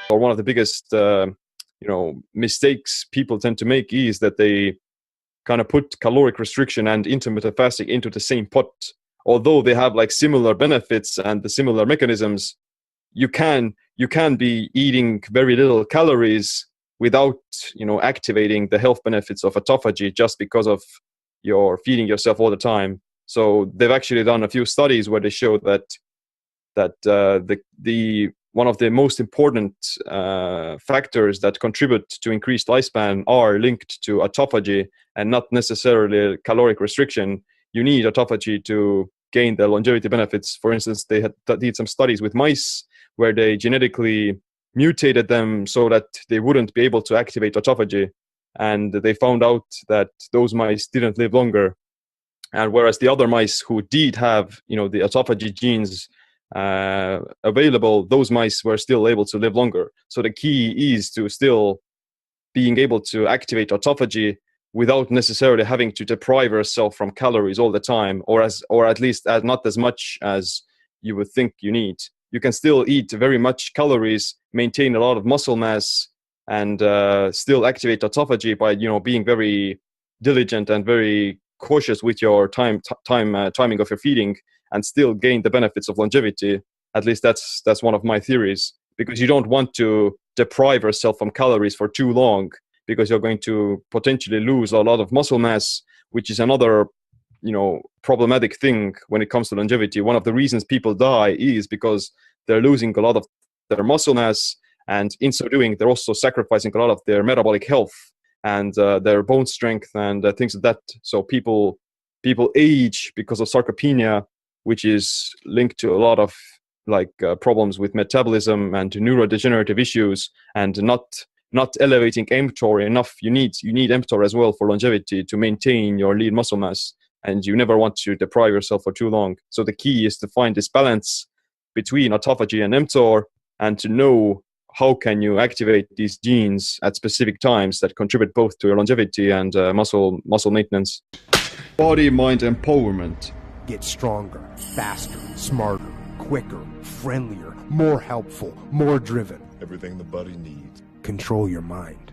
or one of the biggest mistakes people tend to make is that they kind of put caloric restriction and intermittent fasting into the same pot. Although they have like similar benefits and the similar mechanisms, you can be eating very little calories without activating the health benefits of autophagy just because of you're feeding yourself all the time. So they've actually done a few studies where they show that the one of the most important factors that contribute to increased lifespan are linked to autophagy and not necessarily caloric restriction. You need autophagy to gain the longevity benefits. For instance, they did some studies with mice where they genetically mutated them so that they wouldn't be able to activate autophagy. And they found out that those mice didn't live longer. And whereas the other mice who did have, the autophagy genes available, those mice were still able to live longer. So the key is to still being able to activate autophagy without necessarily having to deprive yourself from calories all the time, or at least not as much as you would think you need. You can still eat very much calories, maintain a lot of muscle mass, and still activate autophagy by being very diligent and very cautious with your timing of your feeding, and still gain the benefits of longevity. At least that's one of my theories, because you don't want to deprive yourself from calories for too long, because you're going to potentially lose a lot of muscle mass, which is another problematic thing when it comes to longevity. One of the reasons people die is because they're losing a lot of their muscle mass, and in so doing they're also sacrificing a lot of their metabolic health and their bone strength and things like that. So people age because of sarcopenia, which is linked to a lot of problems with metabolism and neurodegenerative issues, and not elevating mTOR enough. You need mTOR as well for longevity to maintain your lean muscle mass, and you never want to deprive yourself for too long. So the key is to find this balance between autophagy and mTOR, and to know how can you activate these genes at specific times that contribute both to your longevity and muscle maintenance. Body-mind empowerment. Get stronger, faster, smarter, quicker, friendlier, more helpful, more driven. Everything the body needs. Control your mind.